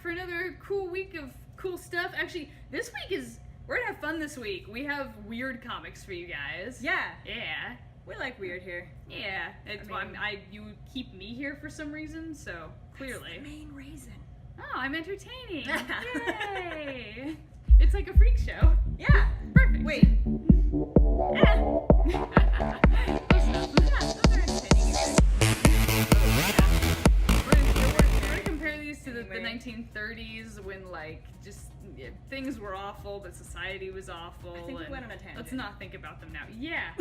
For another cool week of cool stuff. Actually, this week we're gonna have fun this week. We have weird comics for you guys. Yeah. Yeah. We like weird here. Yeah. You keep me here for some reason, so clearly. That's the main reason. Oh, I'm entertaining. Yay! It's like a freak show. Yeah. Perfect. Wait. Yeah. Close enough. Yeah, those are entertaining. We're gonna compare these to the 1930s when things were awful, but society was awful. I think we went on a tangent. Let's not think about them now. Yeah.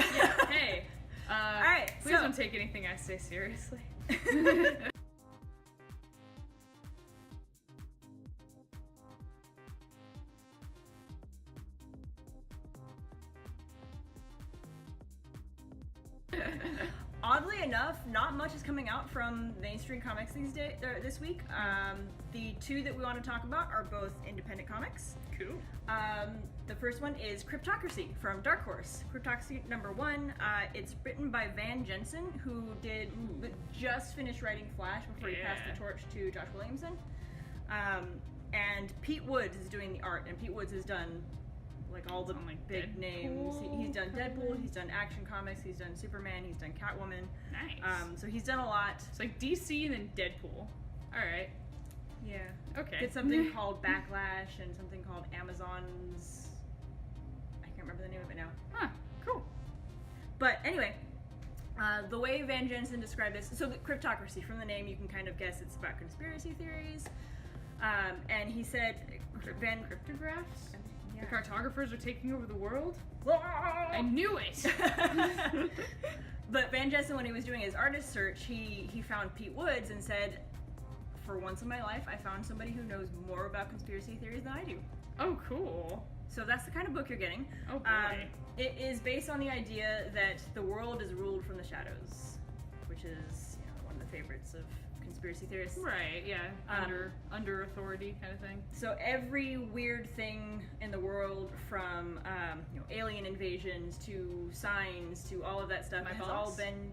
Hey. All right. Please don't take anything I say seriously. Oddly enough, not much is coming out from mainstream comics this week. The two that we want to talk about are both independent comics. Cool. The first one is Cryptocracy from Dark Horse. Cryptocracy #1. It's written by Van Jensen, who just finished writing Flash before he passed the torch to Josh Williamson. And Pete Woods is doing the art, and Pete Woods has done all the big Deadpool, names. He's done Deadpool, he's done Action Comics, he's done Superman, he's done Catwoman. Nice. So he's done a lot. It's like DC and then Deadpool. Alright. Yeah. Okay. Did something called Backlash and something called Amazon's... I can't remember the name of it now. Huh. Cool. But anyway, the way Van Jensen described this, so the Cryptocracy, from the name you can kind of guess it's about conspiracy theories. And he said... Cryptographs? Yeah. The cartographers are taking over the world? I I knew it! But Van Jensen, when he was doing his artist search, he found Pete Woods and said, for once in my life, I found somebody who knows more about conspiracy theories than I do. Oh, cool. So that's the kind of book you're getting. Oh, boy. It is based on the idea that the world is ruled from the shadows, which is one of the favorites of conspiracy theorists. Right, yeah. Under authority kind of thing. So every weird thing in the world, from alien invasions to signs to all of that stuff, has all been...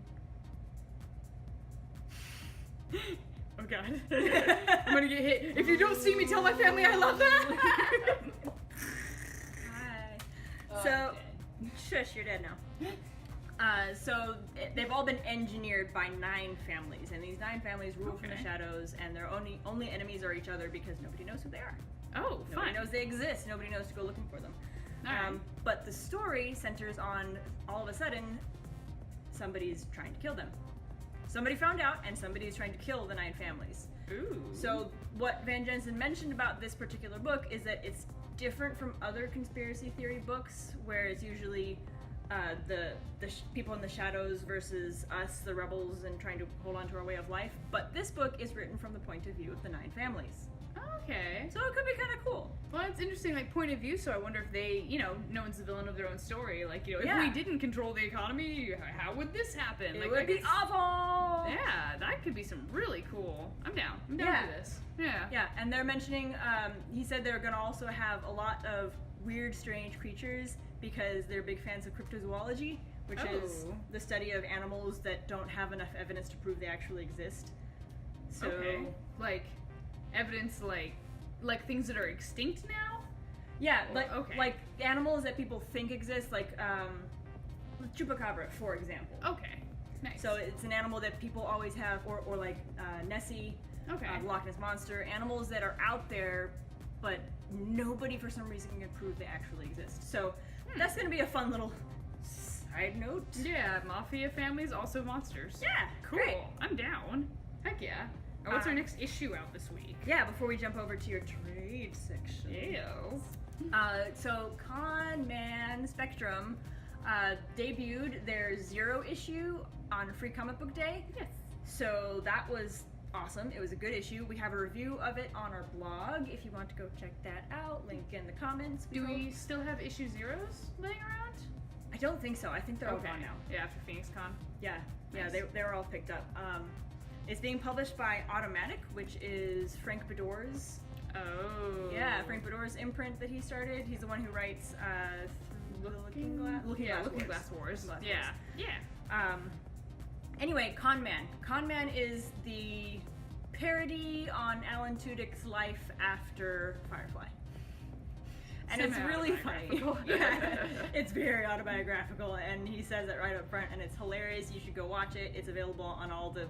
Oh god. I'm gonna get hit. If you don't see me, tell my family I love them! Hi. So, shush, you're dead now. So they've all been engineered by 9 families, and these 9 families rule from the shadows, and their only enemies are each other because nobody knows who they are. Oh, Nobody knows they exist. Nobody knows to go looking for them. But the story centers on, all of a sudden, somebody's trying to kill them. Somebody found out, and somebody's trying to kill the 9 families. Ooh. So what Van Jensen mentioned about this particular book is that it's different from other conspiracy theory books, where it's usually the people in the shadows versus us, the rebels, and trying to hold on to our way of life. But this book is written from the point of view of the 9 families. Okay. So it could be kind of cool. Well, it's interesting, point of view, so I wonder if they, no one's the villain of their own story. If we didn't control the economy, how would this happen? It would be awful! Yeah, that could be some really cool. I'm down. I'm down for this. Yeah. Yeah, and they're mentioning, he said they're going to also have a lot of weird, strange creatures because they're big fans of cryptozoology, which is the study of animals that don't have enough evidence to prove they actually exist. So, evidence like things that are extinct now? Yeah, like animals that people think exist, chupacabra, for example. Okay, nice. So it's an animal that people always have, or like Nessie, Loch Ness Monster, animals that are out there, but nobody for some reason can prove they actually exist. So that's going to be a fun little side note. Yeah, mafia families, also monsters. Yeah, cool. Great. I'm down. Heck yeah. What's our next issue out this week? Yeah, before we jump over to your trade section. Yes. So Con Man Spectrum debuted their 0 issue on Free Comic Book Day. Yes. So that was awesome. It was a good issue. We have a review of it on our blog if you want to go check that out. Link in the comments. Do we still have issue 0s laying around? I don't think so. I think they're all gone now. Yeah, after Phoenix Con. Yeah, nice. they were all picked up. It's being published by Automatic, which is Frank Bedore's Oh. Yeah, Frank Bedore's imprint that he started. He's the one who writes Looking Glass Wars. Yeah. Anyway, Con Man. Con Man is the parody on Alan Tudyk's life after Firefly. And it's really funny. Yeah, it's very autobiographical, and he says it right up front, and it's hilarious. You should go watch it. It's available on all the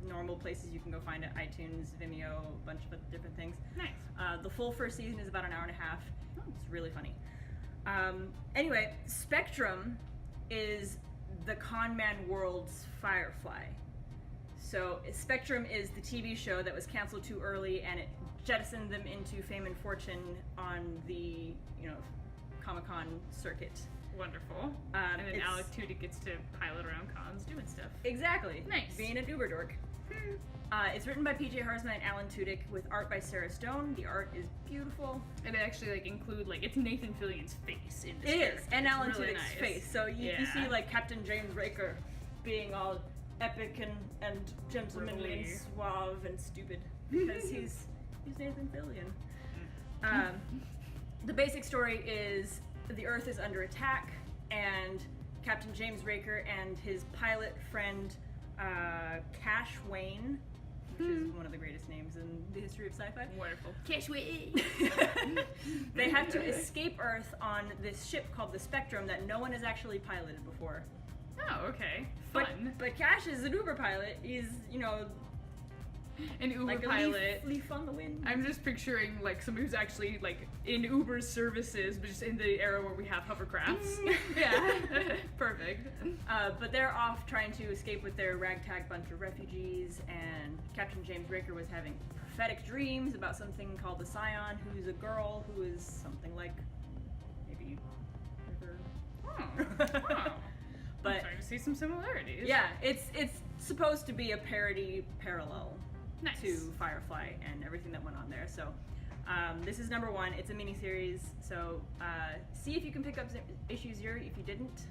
normal places you can go find it: iTunes, Vimeo, a bunch of different things. Nice. The full first season is about an hour and a half. It's really funny. Anyway, Spectrum is the Con Man world's Firefly. So Spectrum is the TV show that was canceled too early, and it jettisoned them into fame and fortune on the, Comic-Con circuit. Wonderful. And then Alec Tudyk gets to pilot around cons doing stuff. Exactly. Nice. Being an uber dork. It's written by PJ Harsman and Alan Tudyk with art by Sarah Stone. The art is beautiful. And it actually it's Nathan Fillion's face in this. It is, and Alan really Tudyk's nice. face. So you see Captain James Raker being all epic and gentlemanly Really. and suave and stupid because he's Nathan Fillion. The basic story is the Earth is under attack, and Captain James Raker and his pilot friend Cash Wayne, which is one of the greatest names in the history of sci-fi. Wonderful. Cash Wayne. They have to escape Earth on this ship called the Spectrum that no one has actually piloted before. Oh, okay. Fun. But Cash is an Uber pilot. He's, An Uber like pilot. A leaf on the wind. I'm just picturing somebody who's actually in Uber's services, but just in the era where we have hovercrafts. Yeah, perfect. But they're off trying to escape with their ragtag bunch of refugees, and Captain James Raker was having prophetic dreams about something called the Scion, who's a girl who is something like maybe River. Oh. But I'm starting to see some similarities. yeah, it's supposed to be a parody parallel. Nice. To Firefly and everything that went on there. So this is number 1. It's a miniseries. So see if you can pick up issue 0 if you didn't.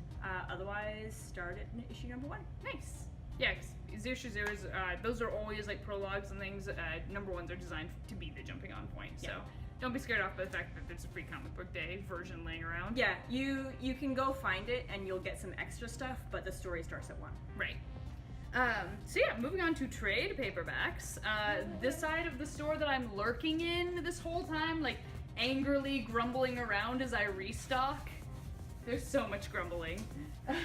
Otherwise, start at issue number 1. Nice. Yeah, because issue 0s, those are always prologues and things. Number 1s are designed to be the jumping on point. So don't be scared off by the fact that there's a free comic book day version laying around. Yeah, you can go find it and you'll get some extra stuff, but the story starts at 1. Right. So yeah, moving on to trade paperbacks. This side of the store that I'm lurking in this whole time, angrily grumbling around as I restock. There's so much grumbling. I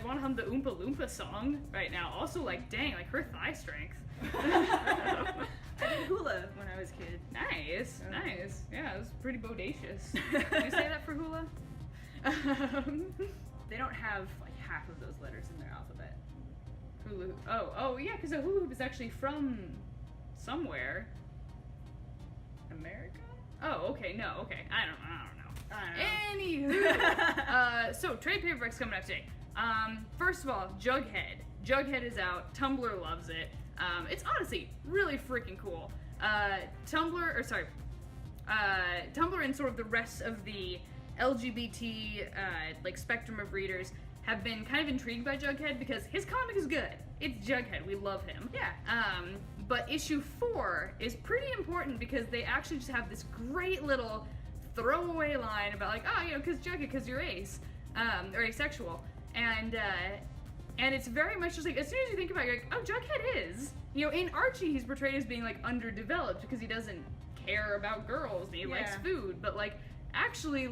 want to hum the Oompa Loompa song right now. Also, dang, her thigh strength. I did hula when I was a kid. Nice. Yeah, it was pretty bodacious. Did you say that for hula? They don't have half of those letters in their alphabet. Hulu. Oh yeah, because a hula hoop is actually from somewhere. America? Oh, okay. No, okay. I don't know. Anywho, so trade paperbacks coming up today. First of all, Jughead. Jughead is out. Tumblr loves it. It's honestly really freaking cool. Tumblr and sort of the rest of the LGBT spectrum of readers have been kind of intrigued by Jughead because his comic is good. It's Jughead. We love him. Yeah. But issue 4 is pretty important because they actually just have this great little throwaway line about because Jughead, because you're ace, or asexual, and it's very much just as soon as you think about it, you're Jughead is. In Archie, he's portrayed as being underdeveloped because he doesn't care about girls and he likes food, but actually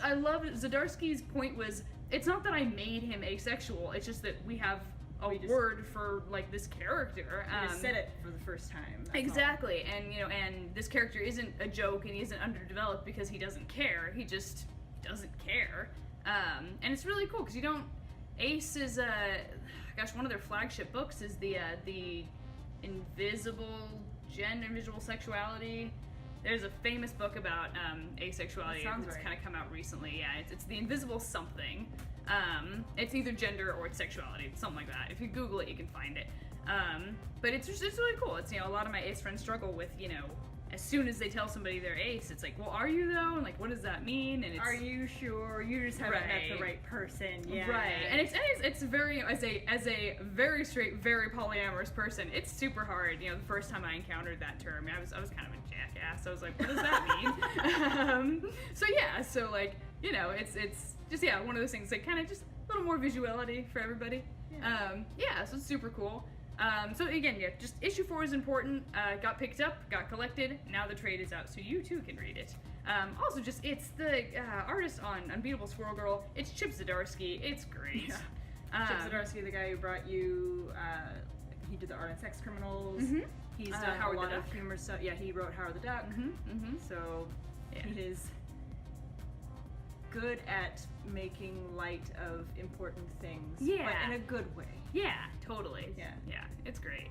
I love Zdarsky's point was, it's not that I made him asexual, it's just that we have a word for this character. We just said it for the first time. Exactly, all. And this character isn't a joke and he isn't underdeveloped because he doesn't care. He just doesn't care. And it's really cool because Ace is one of their flagship books is the invisible sexuality. There's a famous book about asexuality that's kind of come out recently. Yeah, it's the invisible something. It's either gender or it's sexuality, something like that. If you Google it, you can find it. But it's really cool. It's a lot of my ace friends struggle with as soon as they tell somebody they're ace, it's like, well, are you though? And like, what does that mean? And it's, are you sure? You just haven't met the right person. Yeah. Right. And it's very, as a very straight, very polyamorous person, it's super hard. You know, the first time I encountered that term, I was kind of a jackass. I was like, what does that mean? So like, you know, it's just, yeah, one of those things, like kind of just a little more visuality for everybody. So it's super cool. So again, yeah, just issue 4 is important. Got picked up, got collected. Now the trade is out, so you too can read it. Also, just it's the artist on Unbeatable Squirrel Girl. It's Chip Zdarsky. It's great. Yeah. Chip Zdarsky, the guy who brought you, he did the Art and Sex Criminals. He's done Howard a lot the of Duck. humor stuff. Yeah, he wrote Howard the Duck. So he is good at making light of important things, but in a good way. Yeah, totally. Yeah, it's great.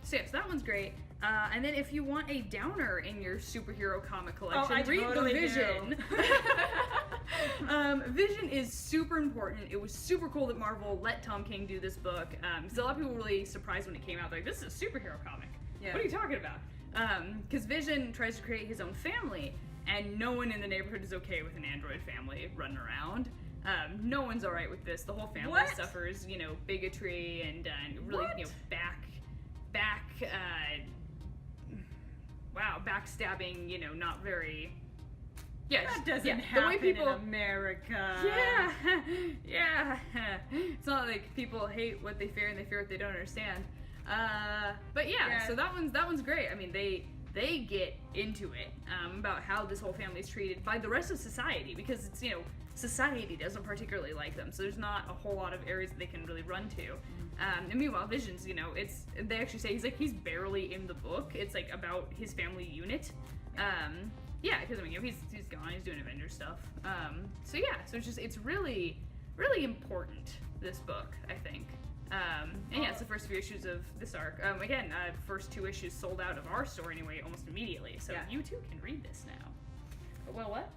So that one's great. And then if you want a downer in your superhero comic collection, read totally the Vision. Vision is super important. It was super cool that Marvel let Tom King do this book. So a lot of people were really surprised when it came out. They're like, this is a superhero comic. Yeah. What are you talking about? Because Vision tries to create his own family, and no one in the neighborhood is okay with an android family running around. No one's alright with this. The whole family suffers, you know, bigotry and really, you know, backstabbing, you know, not very... Yeah, that doesn't happen the way people, in America. Yeah. It's not like people hate what they fear and they fear what they don't understand. But yeah, so that one's great. I mean, they get into it about how this whole family is treated by the rest of society, because it's, you know, society doesn't particularly like them, so there's not a whole lot of areas that they can really run to. And meanwhile, Vision's, you know, they actually say he's barely in the book. It's like about his family unit. Because I mean, you know, he's gone, he's doing Avengers stuff. So it's really, really important, this book, I think. And it's the first few issues of this arc. Again, first 2 issues sold out of our store anyway, almost immediately. So you too can read this now. Well, what?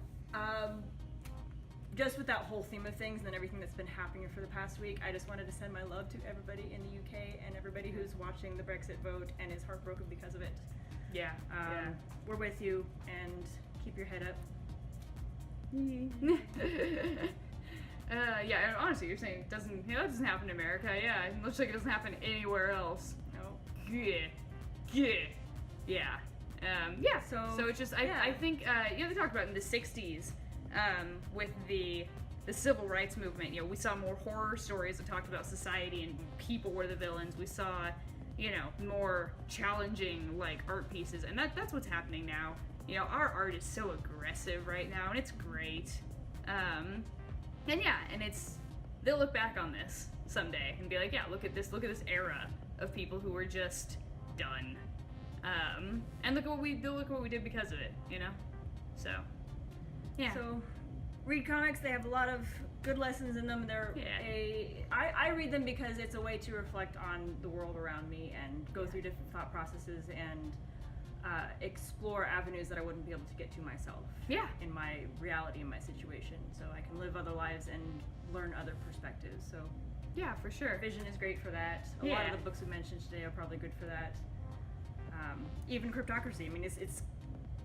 Just with that whole theme of things and everything that's been happening for the past week, I just wanted to send my love to everybody in the UK and everybody who's watching the Brexit vote and is heartbroken because of it. We're with you, and keep your head up. And honestly, you're saying that doesn't happen in America. Yeah, it looks like it doesn't happen anywhere else. No. So it's just I think they talked about in the 60s with the civil rights movement. You know, we saw more horror stories that talked about society and people were the villains. We saw, you know, more challenging like art pieces, and that's what's happening now. You know, our art is so aggressive right now, and it's great. And they'll look back on this someday and be like, yeah, look at this era of people who were just done. And look what we did because of it, you know? So, yeah. So, read comics, they have a lot of good lessons in them. I read them because it's a way to reflect on the world around me and go through different thought processes and explore avenues that I wouldn't be able to get to myself. In my reality, in my situation. So I can live other lives and learn other perspectives. So yeah, for sure. Vision is great for that. A lot of the books we mentioned today are probably good for that. Even Cryptocracy. I mean, it's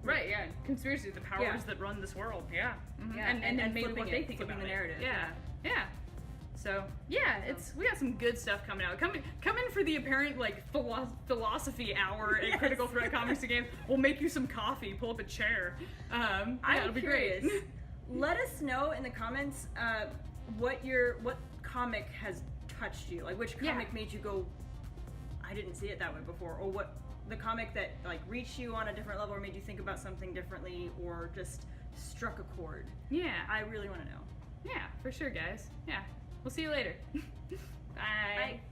right. Yeah, conspiracy, the powers that run this world. Yeah. And maybe what they think about the narrative. Yeah. So we got some good stuff coming out. Come in for the apparent like philosophy hour at Critical Threat Comics Again. We'll make you some coffee. Pull up a chair. It'll be great. Let us know in the comments what comic has touched you. Like which comic made you go, I didn't see it that way before, or what the comic that like reached you on a different level or made you think about something differently or just struck a chord. Yeah. I really want to know. Yeah, for sure, guys. Yeah. We'll see you later. Bye. Bye.